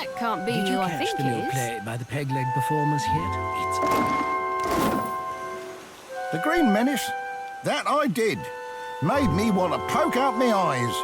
That can't be Did you who I catch think the it new is. play by the peg-leg performers yet? It's... The Green Menace? That I did. Made me want to poke out my eyes.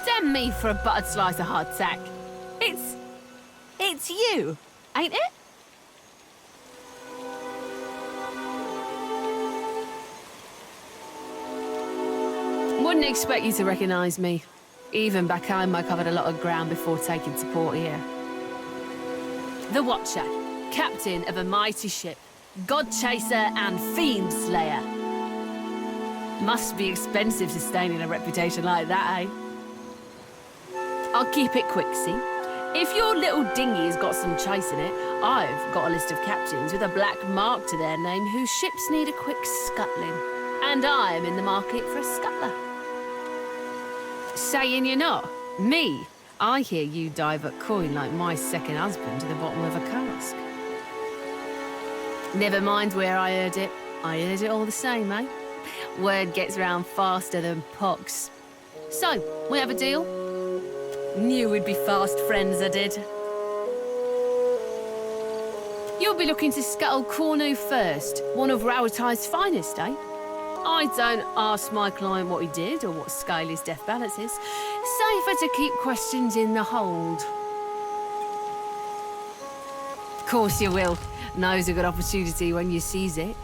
Damn me for a buttered slice of hardtack. It's you, ain't it? Wouldn't expect you to recognize me. Even back home, I covered a lot of ground before taking to port here. The Watcher, captain of a mighty ship, god chaser and fiend slayer. Must be expensive sustaining a reputation like that, eh? I'll keep it quick, see? If your little dinghy's got some chase in it, I've got a list of captains with a black mark to their name whose ships need a quick scuttling. And I'm in the market for a scuttler. Saying you're not? Me? I hear you dive at coin like my second husband to the bottom of a cask. Never mind where I heard it. I heard it all the same, eh? Word gets round faster than pox. So, we have a deal? Knew we'd be fast friends, I did. You'll be looking to scuttle Chornu first, one of Raoultai's finest, eh? I don't ask my client what he did or what scale his death balance is. Safer to keep questions in the hold. Course you will. Knows a good opportunity when you seize it.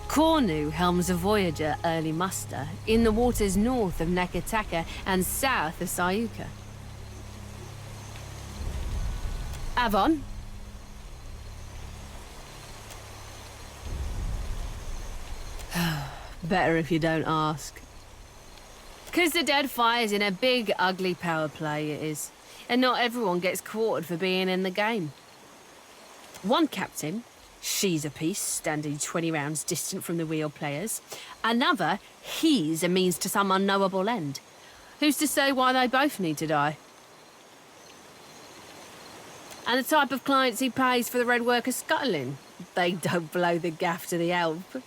Chornu helms a voyager early muster in the waters north of Nakataka and south of Sayuka. Avon? Better if you don't ask. 'Cause the dead fire's in a big, ugly power play, it is. And not everyone gets quartered for being in the game. One captain, she's a piece, standing 20 rounds distant from the real players. Another, he's a means to some unknowable end. Who's to say why they both need to die? And the type of clients he pays for the red worker scuttling. They don't blow the gaff to the elf.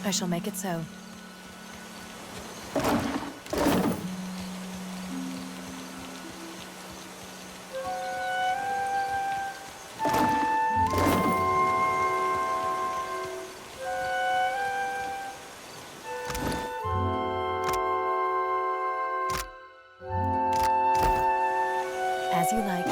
I shall make it so. As you like.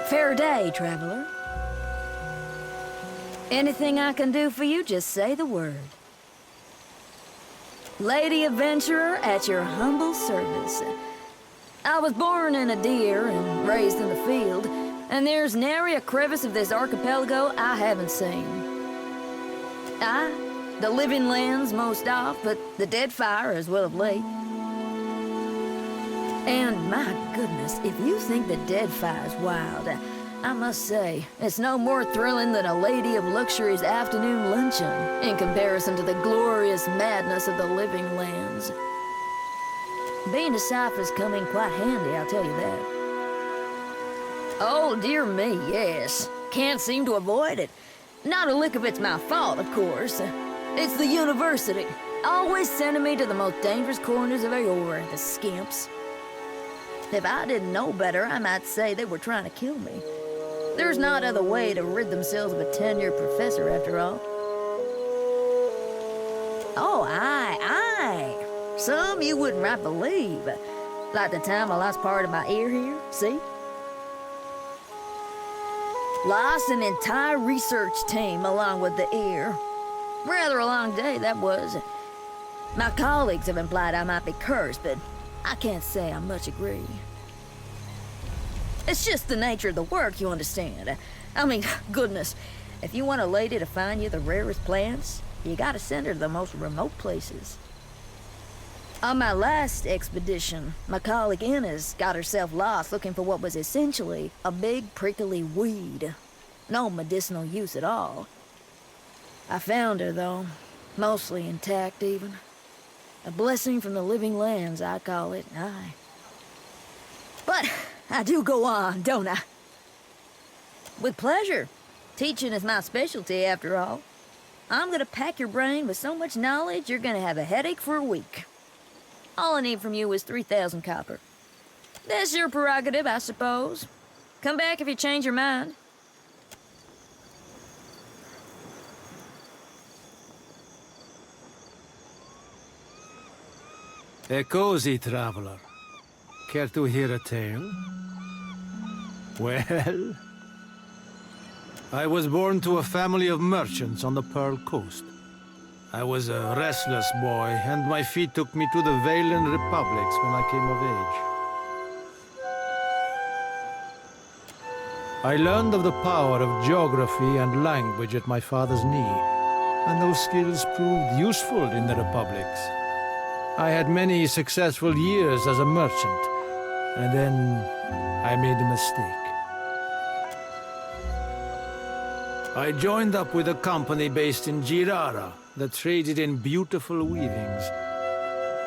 Fair day, traveler. Anything I can do for you, just say the word. Lady adventurer at your humble service. I was born in a deer and raised in the field, and there's nary a crevice of this archipelago I haven't seen. The living lands most off, but the dead fire as well of late. And my goodness, if you think the dead fire's wild, I must say, it's no more thrilling than a lady of luxury's afternoon luncheon in comparison to the glorious madness of the living lands. Being a cipher's come in quite handy, I'll tell you that. Oh, dear me, yes. Can't seem to avoid it. Not a lick of it's my fault, of course. It's the university. Always sending me to the most dangerous corners of Aurora, the skimps. If I didn't know better, I might say they were trying to kill me. There's not other way to rid themselves of a tenured professor, after all. Oh, aye. Some you wouldn't right believe. Like the time I lost part of my ear here, see? Lost an entire research team along with the heir. Rather a long day, that was. My colleagues have implied I might be cursed, but I can't say I much agree. It's just the nature of the work, you understand. I mean, goodness, if you want a lady to find you the rarest plants, you gotta send her to the most remote places. On my last expedition, my colleague Inez got herself lost looking for what was essentially a big prickly weed. No medicinal use at all. I found her, though, mostly intact even. A blessing from the living lands, I call it, aye. But I do go on, don't I? With pleasure. Teaching is my specialty, after all. I'm gonna pack your brain with so much knowledge, you're gonna have a headache for a week. All I need from you is 3,000 copper. That's your prerogative, I suppose. Come back if you change your mind. A cozy traveler. Care to hear a tale? Well, I was born to a family of merchants on the Pearl Coast. I was a restless boy, and my feet took me to the Valen republics when I came of age. I learned of the power of geography and language at my father's knee, and those skills proved useful in the republics. I had many successful years as a merchant, and then I made a mistake. I joined up with a company based in Girara that traded in beautiful weavings.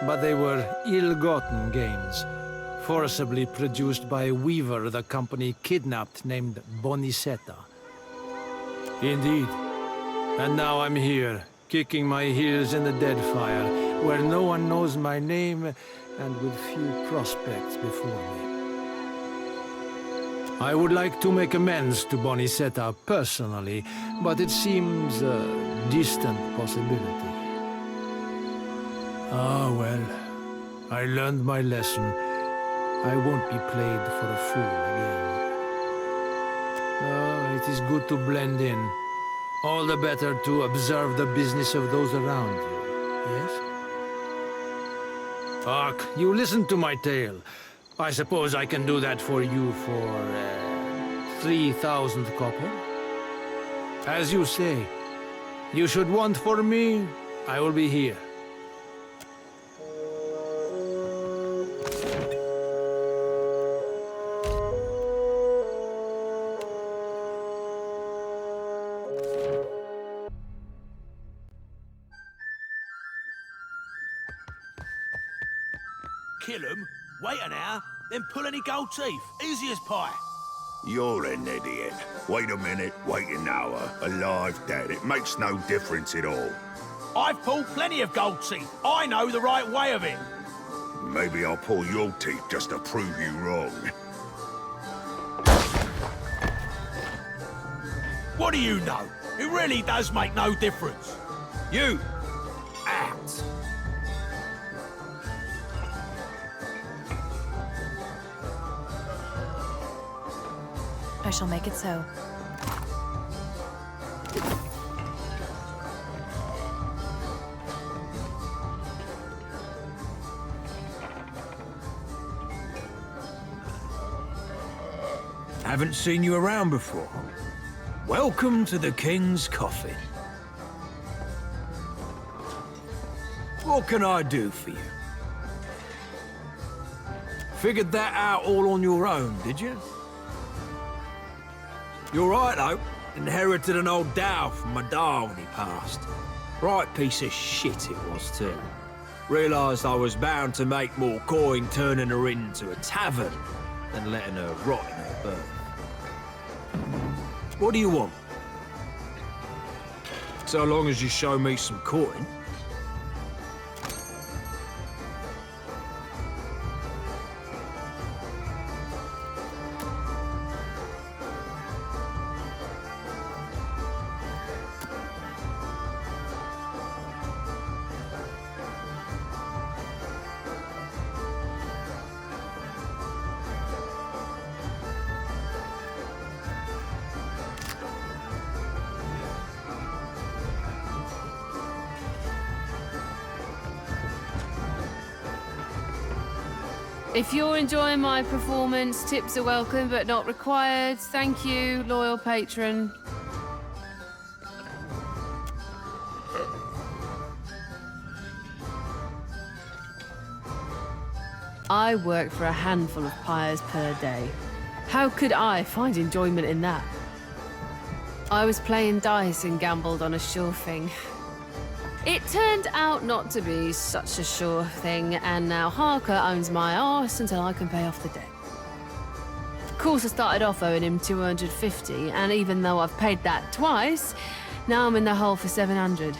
But they were ill-gotten gains, forcibly produced by a weaver the company kidnapped named Bonicetta. Indeed. And now I'm here, kicking my heels in the dead fire, where no one knows my name and with few prospects before me. I would like to make amends to Bonicetta personally, but it seems a distant possibility. Ah, well, I learned my lesson. I won't be played for a fool again. Ah, it is good to blend in. All the better to observe the business of those around you, yes? Hark, you listen to my tale. I suppose I can do that for you for 3,000 copper. As you say, you should want for me, I will be here. Kill 'em, wait an hour, then pull any gold teeth. Easy as pie. You're an idiot. Wait a minute, wait an hour. Alive, dead, it makes no difference at all. I've pulled plenty of gold teeth. I know the right way of it. Maybe I'll pull your teeth just to prove you wrong. What do you know? It really does make no difference. You, act. I shall make it so. Haven't seen you around before. Welcome to the King's Coffin. What can I do for you? Figured that out all on your own, did you? You're right, though. Inherited an old dhow from my da when he passed. Right piece of shit it was, too. Realised I was bound to make more coin turning her into a tavern than letting her rot in her berth. What do you want? So long as you show me some coin. If you're enjoying my performance, tips are welcome but not required. Thank you, loyal patron. I work for a handful of pyres per day. How could I find enjoyment in that? I was playing dice and gambled on a sure thing. It turned out not to be such a sure thing, and now Harker owns my arse until I can pay off the debt. Of course, I started off owing him 250, and even though I've paid that twice, now I'm in the hole for 700.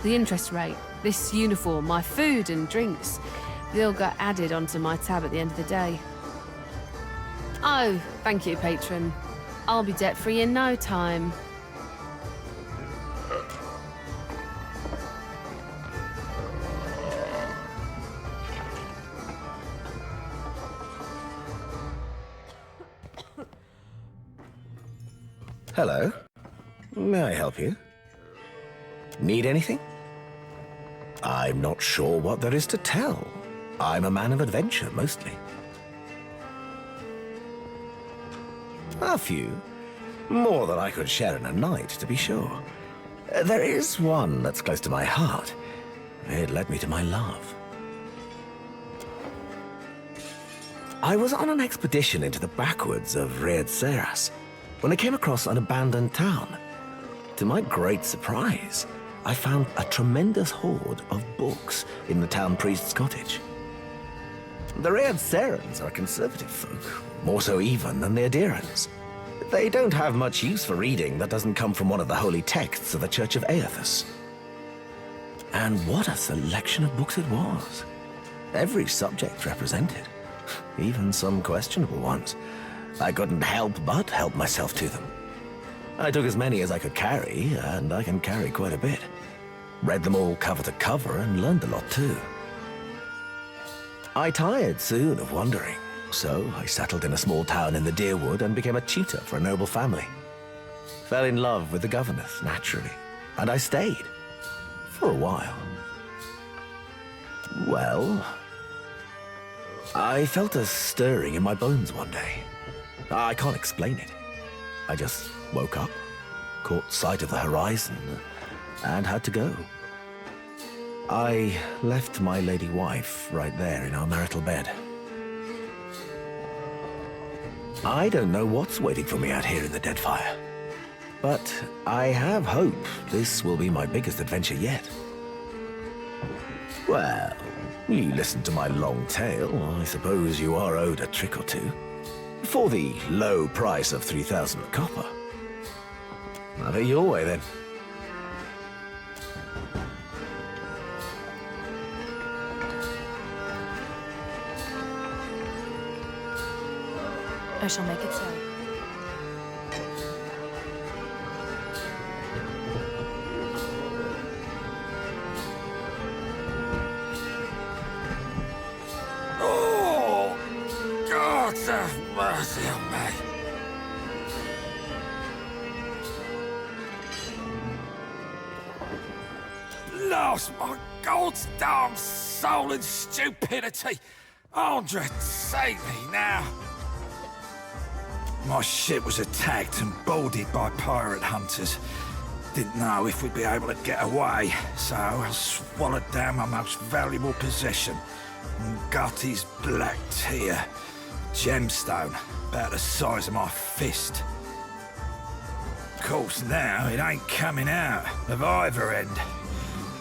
The interest rate, this uniform, my food and drinks, they all got added onto my tab at the end of the day. Oh, thank you, patron. I'll be debt-free in no time. Hello. May I help you? Need anything? I'm not sure what there is to tell. I'm a man of adventure, mostly. A few. More than I could share in a night, to be sure. There is one that's close to my heart. It led me to my love. I was on an expedition into the backwoods of Seras when I came across an abandoned town. To my great surprise, I found a tremendous hoard of books in the town priest's cottage. The Serans are conservative folk, more so even than the adherents. They don't have much use for reading that doesn't come from one of the holy texts of the Church of Aethys. And what a selection of books it was. Every subject represented, even some questionable ones. I couldn't help but help myself to them. I took as many as I could carry, and I can carry quite a bit. Read them all cover to cover and learned a lot too. I tired soon of wandering, so I settled in a small town in the Deerwood and became a tutor for a noble family. Fell in love with the governess, naturally, and I stayed. For a while. Well, I felt a stirring in my bones one day. I can't explain it. I just woke up, caught sight of the horizon, and had to go. I left my lady wife right there in our marital bed. I don't know what's waiting for me out here in the Deadfire, but I have hope this will be my biggest adventure yet. Well, you listened to my long tale. I suppose you are owed a trick or two. For the low price of 3,000 copper. Have it your way, then. I shall make it so. Oh, God have mercy on me. Lost my God's damn soul and stupidity. Andre, save me now. My ship was attacked and boarded by pirate hunters. Didn't know if we'd be able to get away, so I swallowed down my most valuable possession, Ngati's black tear, gemstone, about the size of my fist. Of course now it ain't coming out of either end.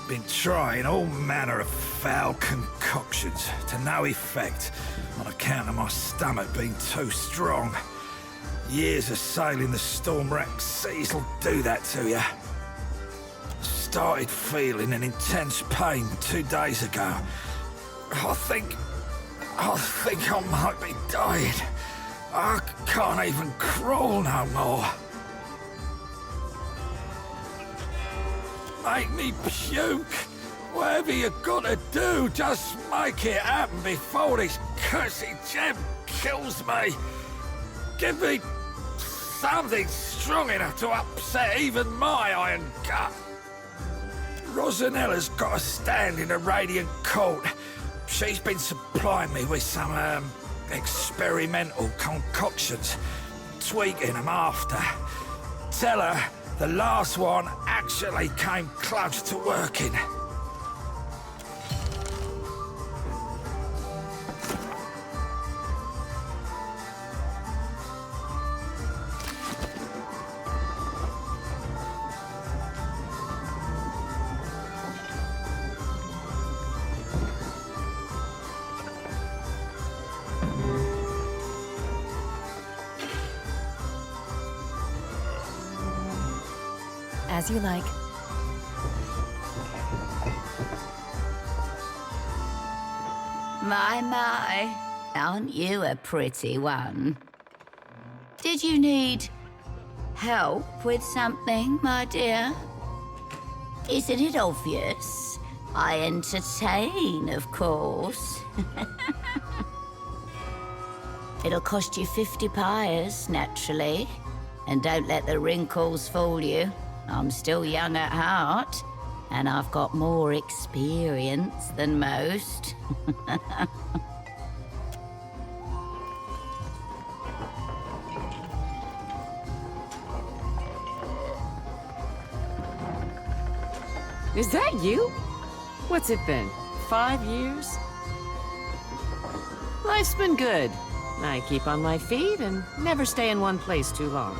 Been trying all manner of foul concoctions to no effect on account of my stomach being too strong. Years of sailing the storm-racked seas will do that to you. Started feeling an intense pain 2 days ago. I think I might be dying. I can't even crawl no more. Make me puke. Whatever you gotta do, just make it happen before this cursed gem kills me. Give me something strong enough to upset even my iron gut. Rosanella's got a stand in the Radiant Court. She's been supplying me with some, experimental concoctions, tweaking them after. Tell her the last one actually came close to working. As you like. My, aren't you a pretty one? Did you need help with something, my dear? Isn't it obvious? I entertain, of course. It'll cost you 50 pyres, naturally. And don't let the wrinkles fool you. I'm still young at heart, and I've got more experience than most. Is that you? What's it been? 5 years? Life's been good. I keep on my feet and never stay in one place too long.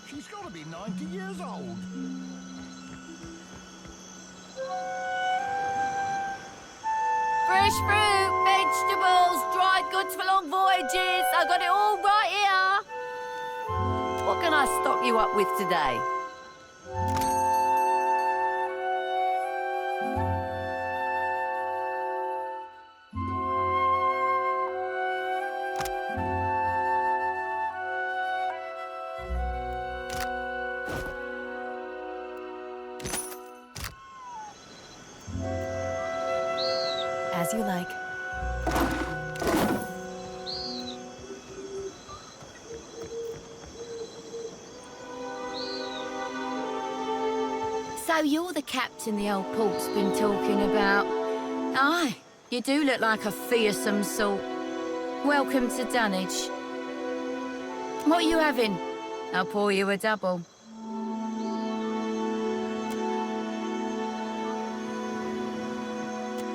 She's got to be 90 years old. Fresh fruit, vegetables, dried goods for long voyages. I got it all right here. What can I stock you up with today? As you like. So you're the captain the old pork's been talking about. Aye, you do look like a fearsome sort. Welcome to Dunnage. What are you having? I'll pour you a double.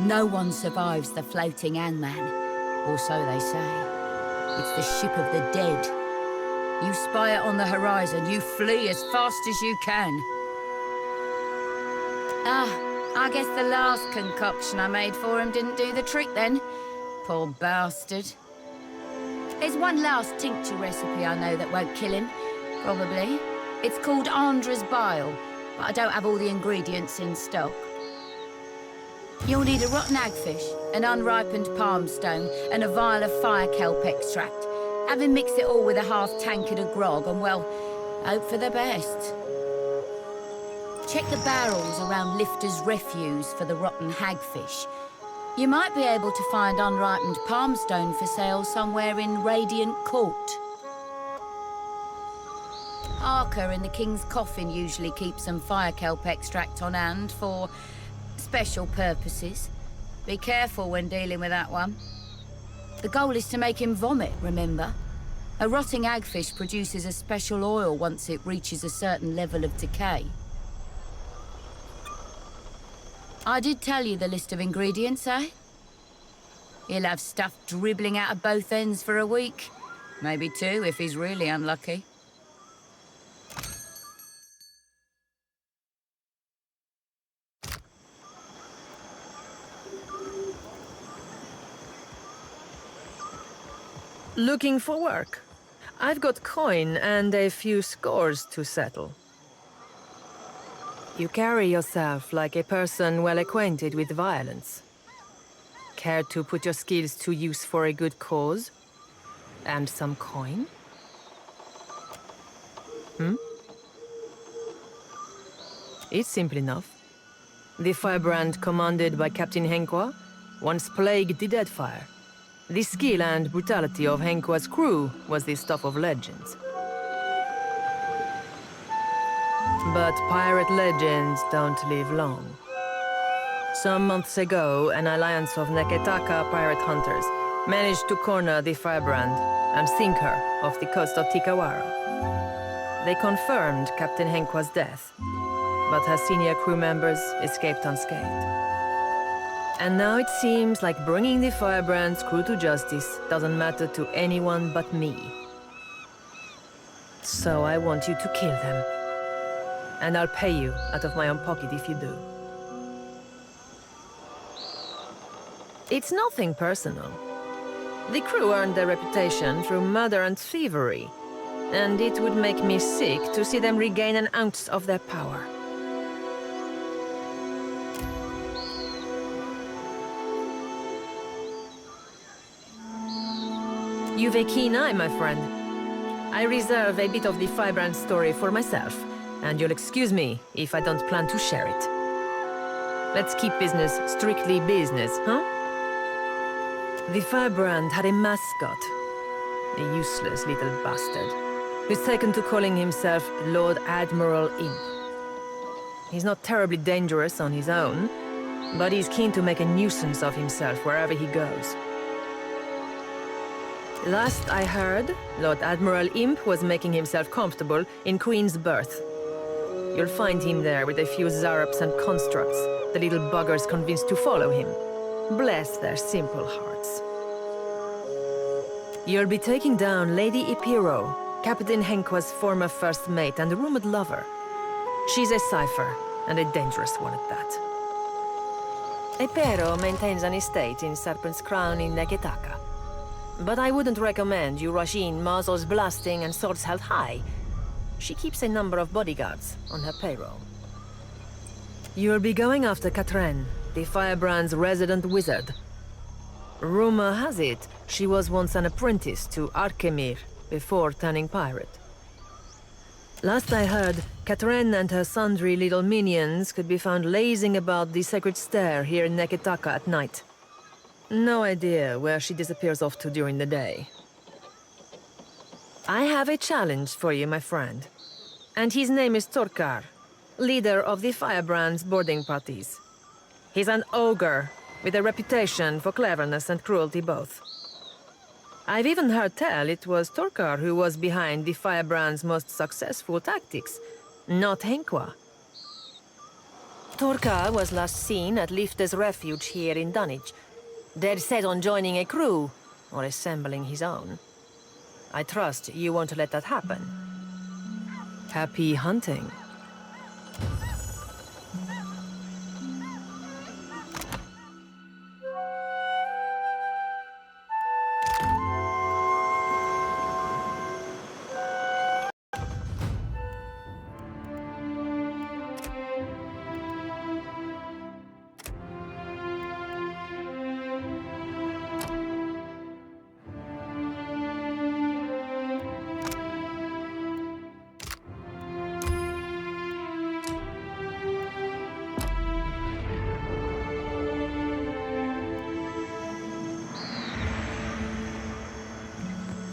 No one survives the floating hangman, or so they say. It's the ship of the dead. You spy it on the horizon, you flee as fast as you can. I guess the last concoction I made for him didn't do the trick then. Poor bastard. There's one last tincture recipe I know that won't kill him, probably. It's called Andra's Bile, but I don't have all the ingredients in stock. You'll need a rotten hagfish, an unripened palm stone, and a vial of fire kelp extract. Have him mix it all with a half tankard of grog, and well, hope for the best. Check the barrels around Lifter's Refuse for the rotten hagfish. You might be able to find unripened palm stone for sale somewhere in Radiant Court. Harker in the King's Coffin usually keeps some fire kelp extract on hand for special purposes. Be careful when dealing with that one. The goal is to make him vomit, remember? A rotting hagfish produces a special oil once it reaches a certain level of decay. I did tell you the list of ingredients, eh? He'll have stuff dribbling out of both ends for a week. Maybe 2 if he's really unlucky. Looking for work. I've got coin and a few scores to settle. You carry yourself like a person well acquainted with violence. Care to put your skills to use for a good cause? And some coin? It's simple enough. The firebrand commanded by Captain Henqua once plagued the Deadfire. The skill and brutality of Henqua's crew was the stuff of legends. But pirate legends don't live long. Some months ago, an alliance of Neketaka pirate hunters managed to corner the firebrand and sink her off the coast of Tikawara. They confirmed Captain Henqua's death, but her senior crew members escaped unscathed. And now it seems like bringing the firebrand's crew to justice doesn't matter to anyone but me. So I want you to kill them. And I'll pay you out of my own pocket if you do. It's nothing personal. The crew earned their reputation through murder and thievery, and it would make me sick to see them regain an ounce of their power. You've a keen eye, my friend. I reserve a bit of the firebrand story for myself, and you'll excuse me if I don't plan to share it. Let's keep business strictly business, huh? The firebrand had a mascot, a useless little bastard, who's taken to calling himself Lord Admiral Imp. He's not terribly dangerous on his own, but he's keen to make a nuisance of himself wherever he goes. Last I heard, Lord Admiral Imp was making himself comfortable in Queen's Berth. You'll find him there with a few zarups and constructs, the little buggers convinced to follow him. Bless their simple hearts. You'll be taking down Lady Epero, Captain Henqua's former first mate and rumored lover. She's a cipher, and a dangerous one at that. Epero maintains an estate in Serpent's Crown in Neketaka. But I wouldn't recommend you rush in muzzles blasting and swords held high. She keeps a number of bodyguards on her payroll. You'll be going after Katrenn, the firebrand's resident wizard. Rumor has it she was once an apprentice to Arkemir before turning pirate. Last I heard, Katrenn and her sundry little minions could be found lazing about the sacred stair here in Neketaka at night. No idea where she disappears off to during the day. I have a challenge for you, my friend. And his name is Torkar, leader of the Firebrand's boarding parties. He's an ogre, with a reputation for cleverness and cruelty both. I've even heard tell it was Torkar who was behind the Firebrand's most successful tactics, not Henqua. Torkar was last seen at Lifte's refuge here in Dunnage, dead set on joining a crew, or assembling his own. I trust you won't let that happen. Happy hunting.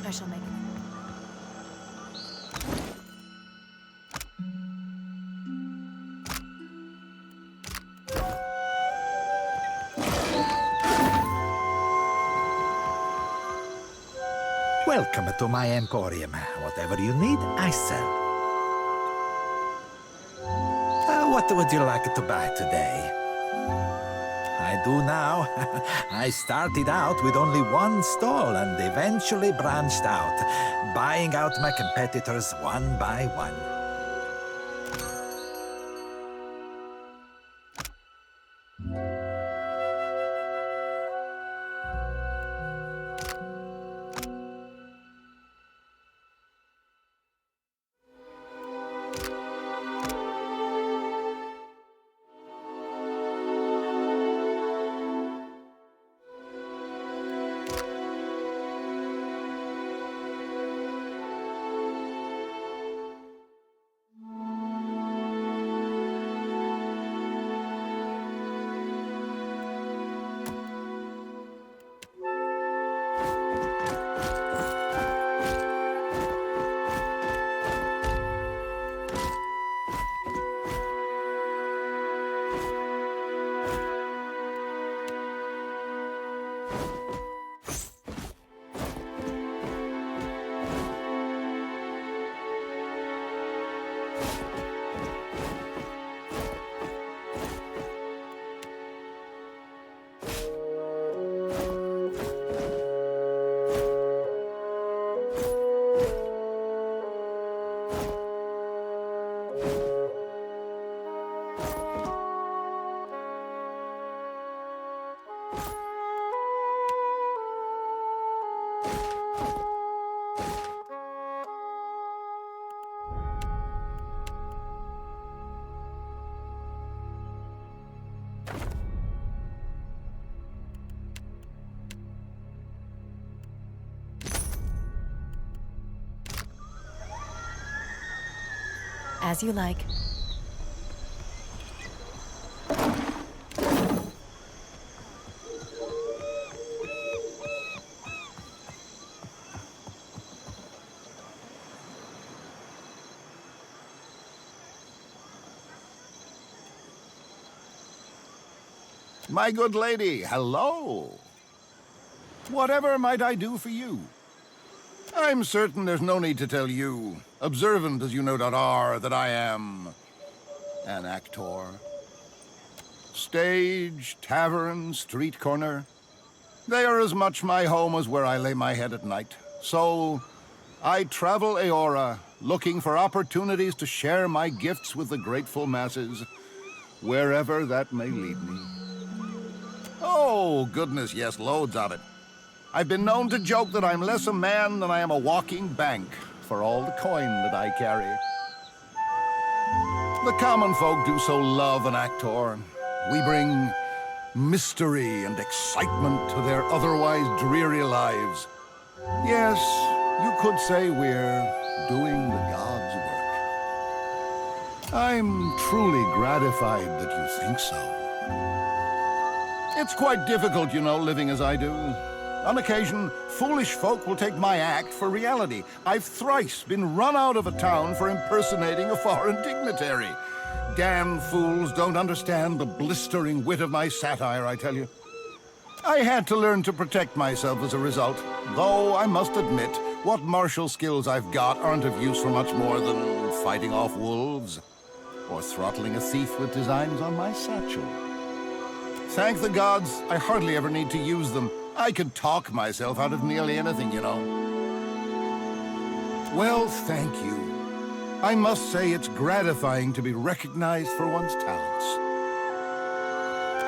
I shall make it. Welcome to my emporium. Whatever you need, I sell. What would you like to buy today? I do now. I started out with only one stall and eventually branched out, buying out my competitors one by one. As you like. My good lady, hello. Whatever might I do for you? I'm certain there's no need to tell you, observant as you no doubt are, that I am an actor. Stage, tavern, street corner, they are as much my home as where I lay my head at night. So, I travel Aora, looking for opportunities to share my gifts with the grateful masses, wherever that may lead me. Oh, goodness, yes, loads of it. I've been known to joke that I'm less a man than I am a walking bank for all the coin that I carry. The common folk do so love an actor. We bring mystery and excitement to their otherwise dreary lives. Yes, you could say we're doing the God's work. I'm truly gratified that you think so. It's quite difficult, you know, living as I do. On occasion, foolish folk will take my act for reality. I've thrice been run out of a town for impersonating a foreign dignitary. Damn fools don't understand the blistering wit of my satire, I tell you. I had to learn to protect myself as a result, though I must admit, what martial skills I've got aren't of use for much more than fighting off wolves or throttling a thief with designs on my satchel. Thank the gods, I hardly ever need to use them. I could talk myself out of nearly anything, you know. Well, thank you. I must say it's gratifying to be recognized for one's talents.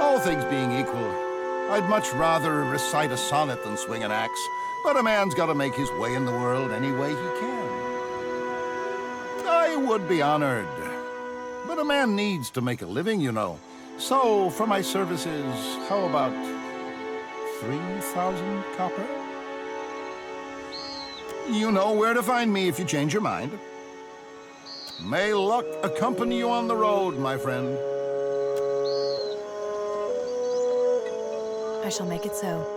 All things being equal, I'd much rather recite a sonnet than swing an axe, but a man's got to make his way in the world any way he can. I would be honored, but a man needs to make a living, you know. So, for my services, how about 3,000 copper? You know where to find me if you change your mind. May luck accompany you on the road, my friend. I shall make it so.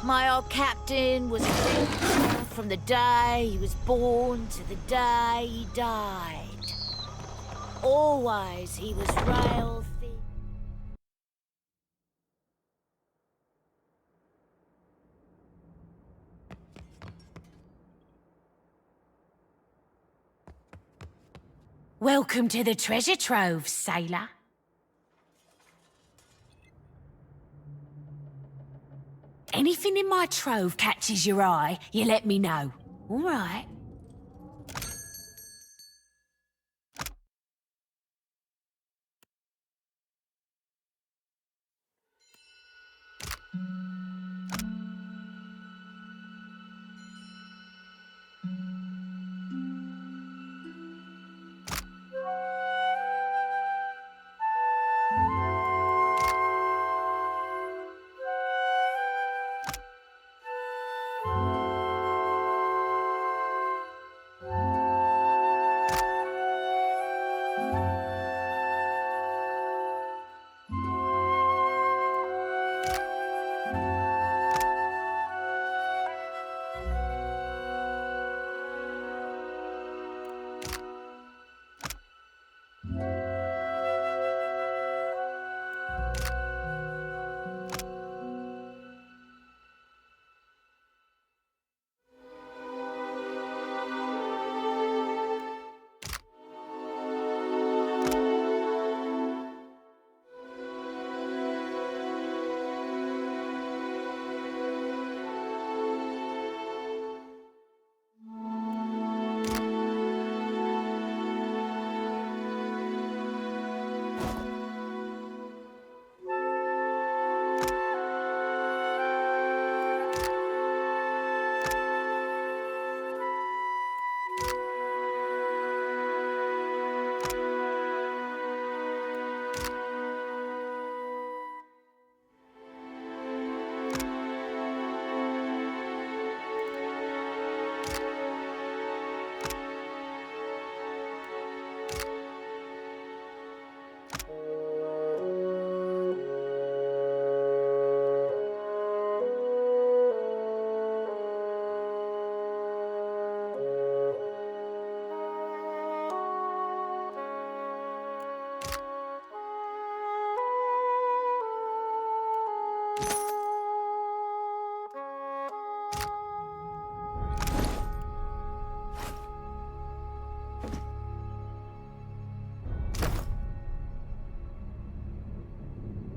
My old captain was a adventurer from the day he was born to the day he died. Always he was rail thin. Welcome to the treasure trove, sailor. Anything in my trove catches your eye, you let me know. All right.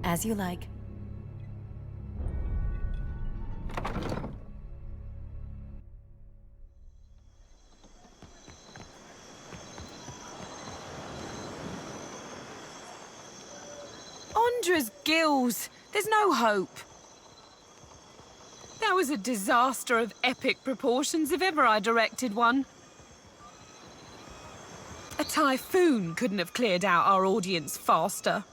As you like. Andra's gills! There's no hope. That was a disaster of epic proportions if ever I directed one. A typhoon couldn't have cleared out our audience faster.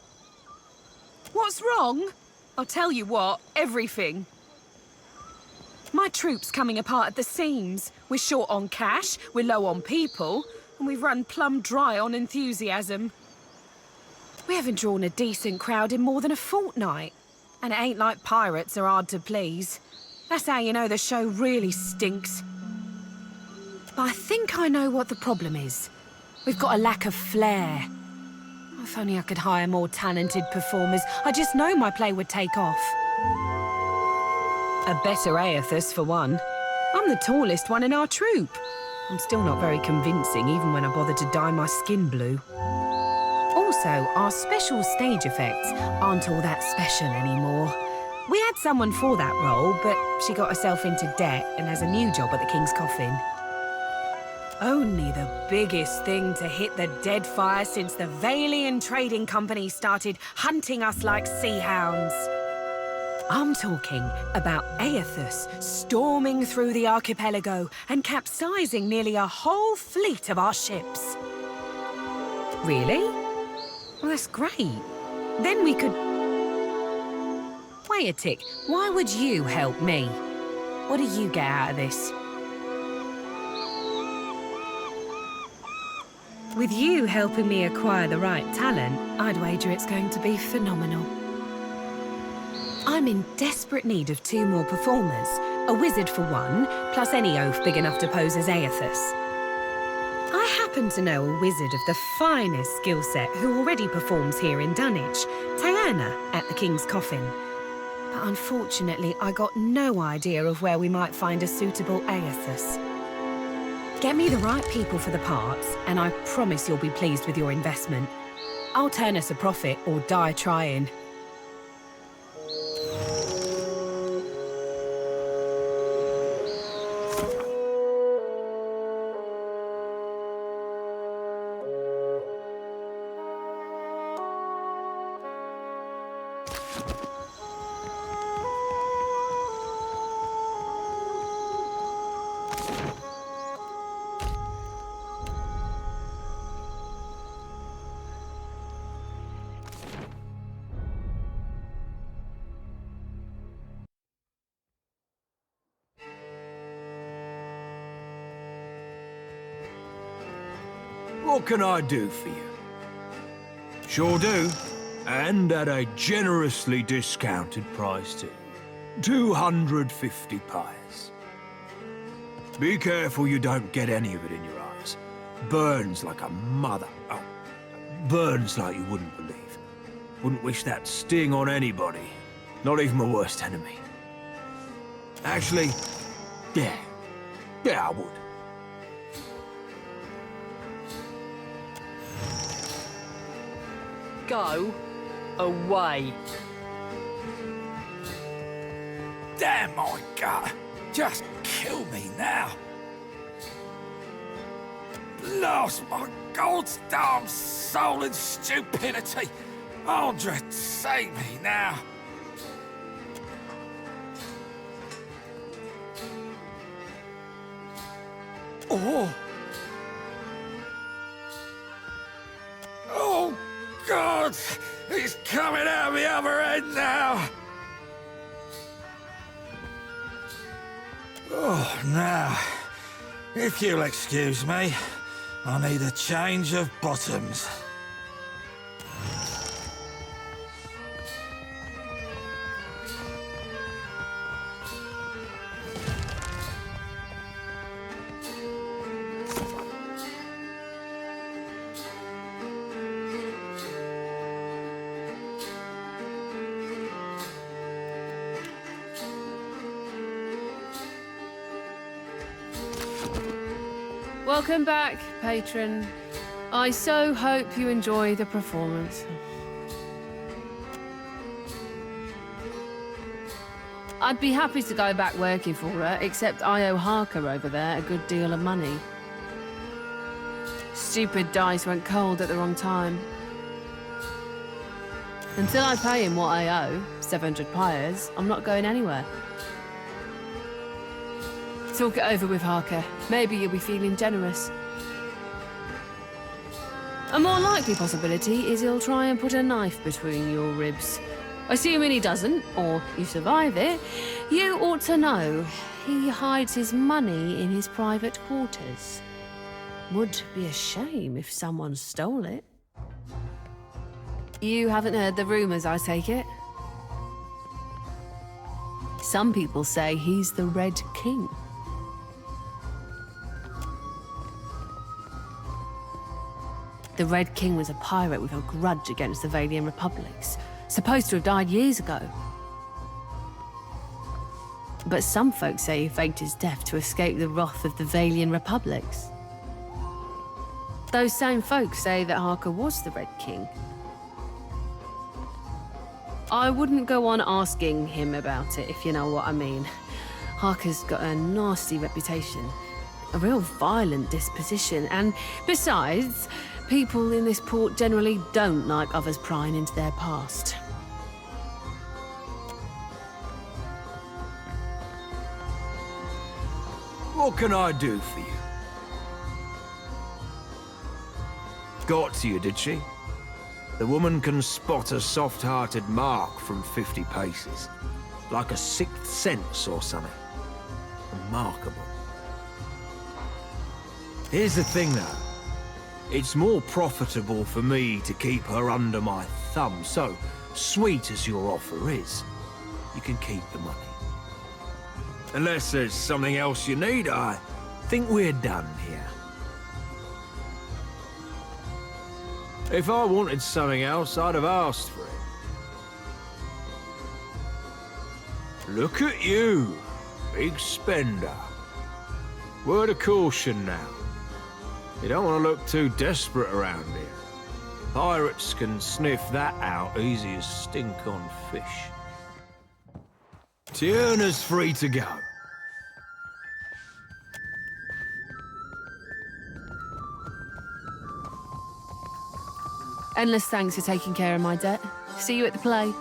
What's wrong? I'll tell you what, everything. My troop's coming apart at the seams. We're short on cash, we're low on people, and we've run plumb dry on enthusiasm. We haven't drawn a decent crowd in more than a fortnight. And it ain't like pirates are hard to please. That's how you know the show really stinks. But I think I know what the problem is. We've got a lack of flair. If only I could hire more talented performers. I just know my play would take off. A better Aethys, for one. I'm the tallest one in our troupe. I'm still not very convincing, even when I bother to dye my skin blue. Also, our special stage effects aren't all that special anymore. We had someone for that role, but she got herself into debt and has a new job at the King's Coffin. Only the biggest thing to hit the dead fire since the Valian Trading Company started hunting us like sea hounds. I'm talking about Aethys storming through the archipelago and capsizing nearly a whole fleet of our ships. Really? Well, that's great. Then we could... Wait a tick. Why would you help me? What do you get out of this? With you helping me acquire the right talent, I'd wager it's going to be phenomenal. I'm in desperate need of 2 more performers. A wizard for one, plus any oaf big enough to pose as Aethys. I happen to know a wizard of the finest skill set who already performs here in Dunnage, Taerna at the King's Coffin. But unfortunately, I got no idea of where we might find a suitable Aethys. Get me the right people for the parts, and I promise you'll be pleased with your investment. I'll turn us a profit or die trying. What can I do for you? Sure do. And at a generously discounted price too. 250 pies. Be careful you don't get any of it in your eyes. Burns like a mother. Oh, burns like you wouldn't believe. Wouldn't wish that sting on anybody. Not even my worst enemy. Actually, yeah, I would. Go away. Damn my gut! Just kill me now! Blast my God's damn soul and stupidity! Andra, save me now! Oh! Oh, God! He's coming out the other end now! Oh, now, if you'll excuse me, I need a change of bottoms. Welcome back, patron. I so hope you enjoy the performance. I'd be happy to go back working for her, except I owe Harker over there a good deal of money. Stupid dice went cold at the wrong time. Until I pay him what I owe, 700 pyres, I'm not going anywhere. Talk it over with Harker. Maybe you'll be feeling generous. A more likely possibility is he'll try and put a knife between your ribs. Assuming he doesn't, or you survive it, you ought to know he hides his money in his private quarters. Would be a shame if someone stole it. You haven't heard the rumors, I take it? Some people say he's the Red King. The Red King was a pirate with a grudge against the Valian Republics, supposed to have died years ago. But some folks say he faked his death to escape the wrath of the Valian Republics. Those same folks say that Harker was the Red King. I wouldn't go on asking him about it, if you know what I mean. Harker's got a nasty reputation, a real violent disposition, and besides, people in this port generally don't like others prying into their past. What can I do for you? Got to you, did she? The woman can spot a soft-hearted mark from 50 paces. Like a sixth sense or something. Remarkable. Here's the thing, though. It's more profitable for me to keep her under my thumb, so, sweet as your offer is, you can keep the money. Unless there's something else you need, I think we're done here. If I wanted something else, I'd have asked for it. Look at you, big spender. Word of caution now. You don't want to look too desperate around here. Pirates can sniff that out easy as stink on fish. Taerna's free to go. Endless thanks for taking care of my debt. See you at the play.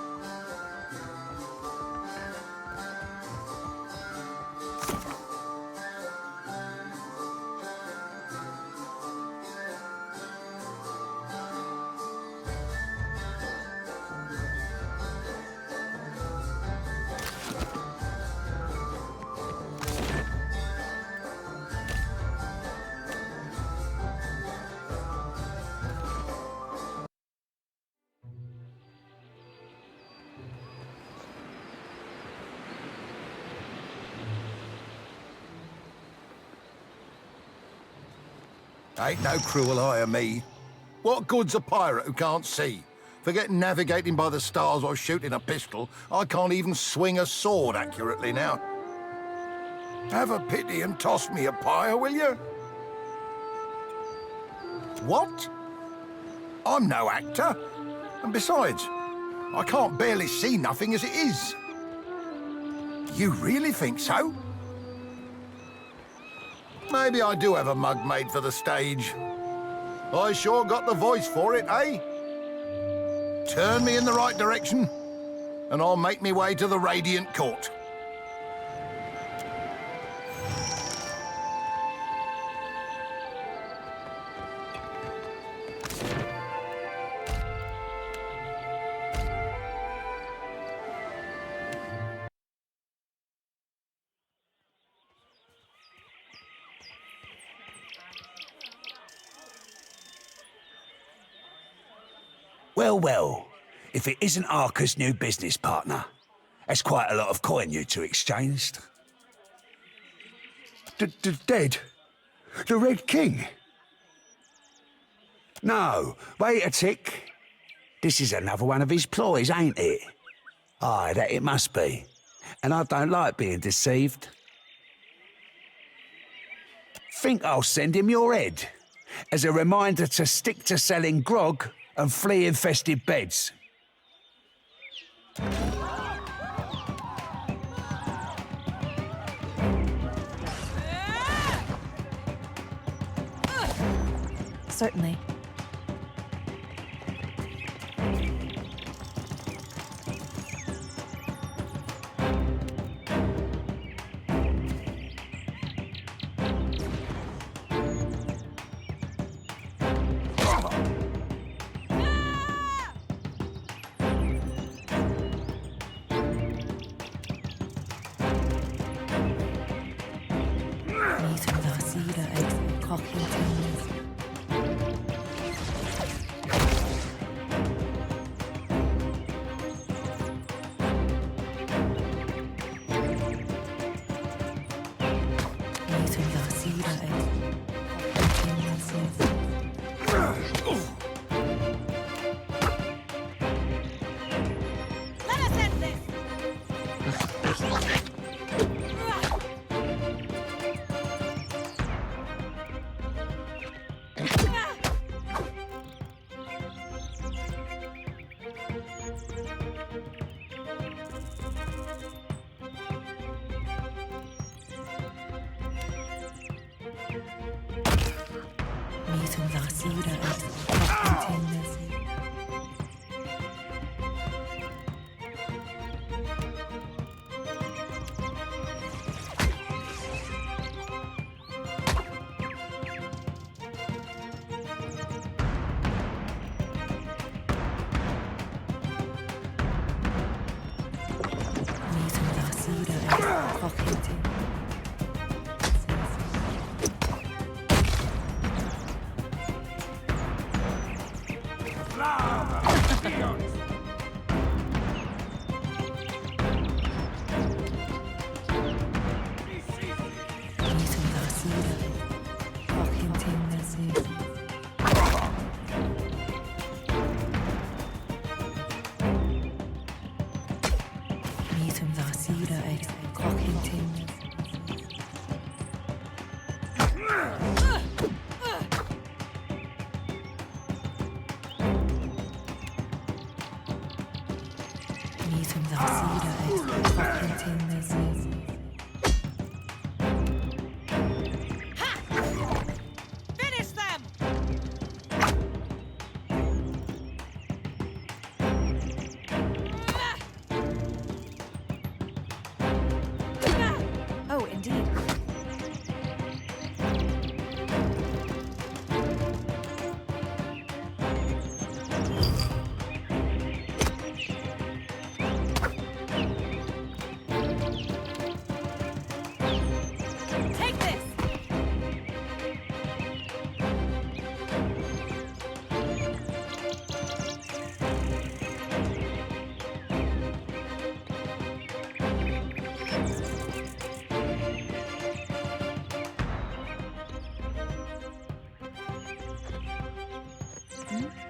Ain't no cruel eye of me. What good's a pirate who can't see? Forget navigating by the stars or shooting a pistol, I can't even swing a sword accurately now. Have a pity and toss me a pyre, will you? What? I'm no actor. And besides, I can't barely see nothing as it is. You really think so? Maybe I do have a mug made for the stage. I sure got the voice for it, eh? Turn me in the right direction, and I'll make me way to the Radiant Court. Well, well, if it isn't Harker's new business partner, that's quite a lot of coin you two exchanged. Dead? The Red King? No, wait a tick. This is another one of his ploys, ain't it? Aye, that it must be. And I don't like being deceived. Think I'll send him your head, as a reminder to stick to selling grog and flea-infested beds. Certainly.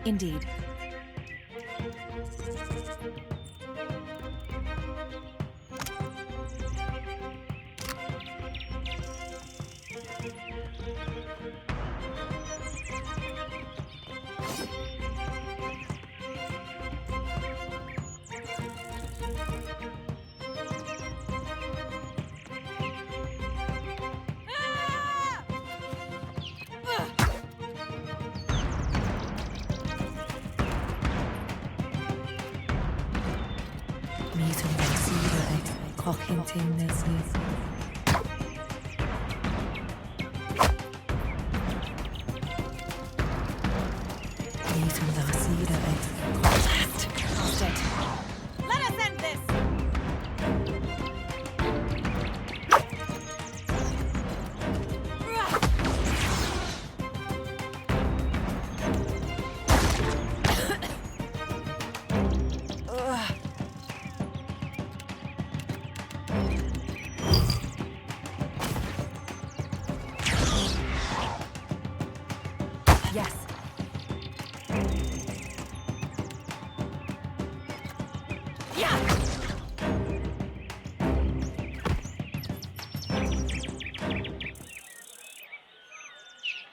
Indeed.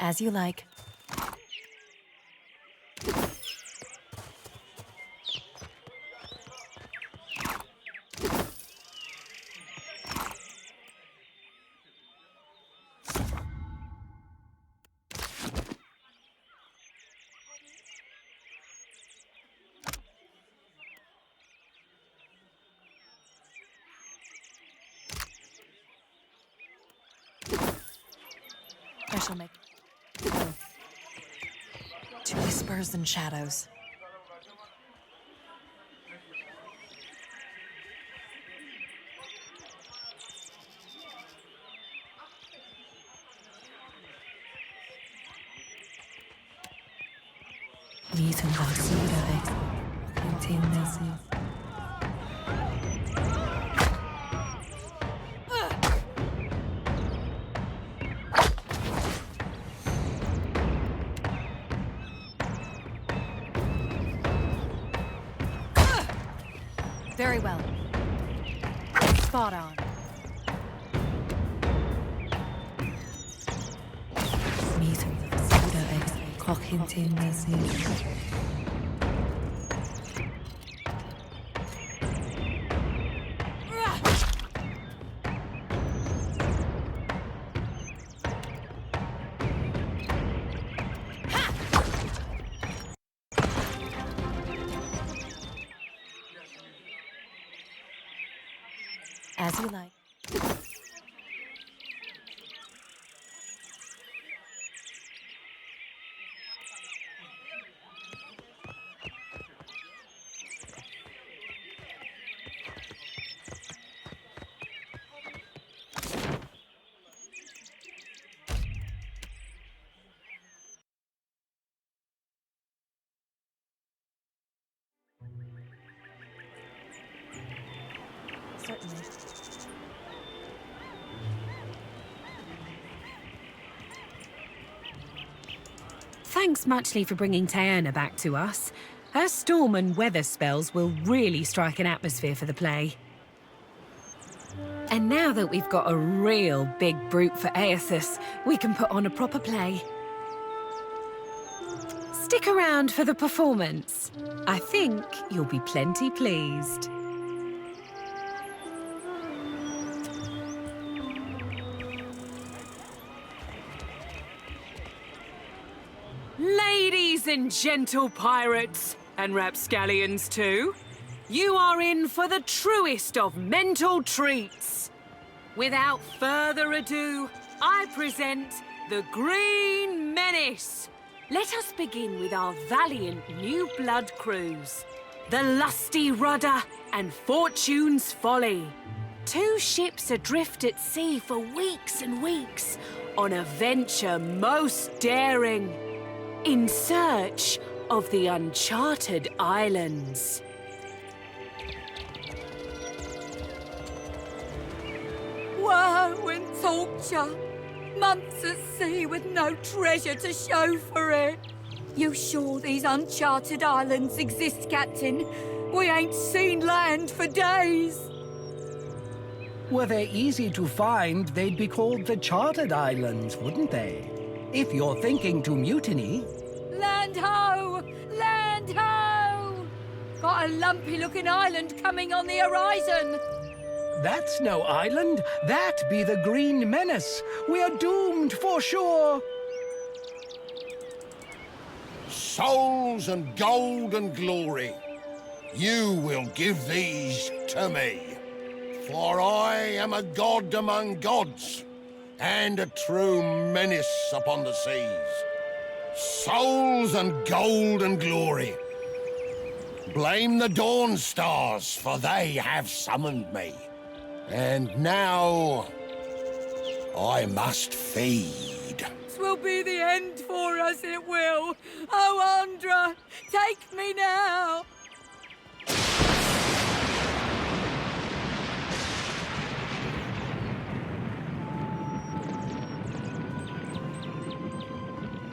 As you like. shall make... To whispers and shadows. Very well. Spot on. As you like. Certainly. Thanks muchly for bringing Taerna back to us. Her storm and weather spells will really strike an atmosphere for the play. And now that we've got a real big brute for Aethys, we can put on a proper play. Stick around for the performance. I think you'll be plenty pleased. Ladies and gentle pirates, and rapscallions too, you are in for the truest of mental treats. Without further ado, I present the Green Menace. Let us begin with our valiant new blood crews, the Lusty Rudder and Fortune's Folly. Two ships adrift at sea for weeks and weeks on a venture most daring, in search of the uncharted islands. Woe and torture! Months at sea with no treasure to show for it! You sure these uncharted islands exist, Captain? We ain't seen land for days! Were they easy to find, they'd be called the Chartered Islands, wouldn't they? If you're thinking to mutiny... Land ho! Land ho! Got a lumpy-looking island coming on the horizon! That's no island. That be the Green Menace. We are doomed for sure. Souls and gold and glory, you will give these to me. For I am a god among gods, and a true menace upon the seas. Souls and gold and glory. Blame the Dawn Stars, for they have summoned me. And now, I must feed. 'Twill be the end for us, it will. Oh, Andra, take me now.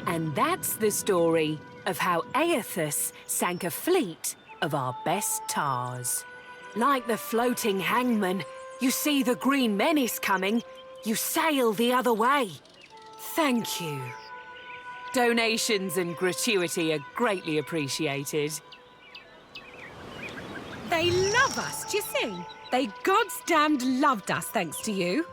And that's the story of how Aethys sank a fleet of our best tars. Like the floating hangman, you see the Green Menace coming, you sail the other way. Thank you. Donations and gratuity are greatly appreciated. They love us, do you see? They goddamned loved us thanks to you.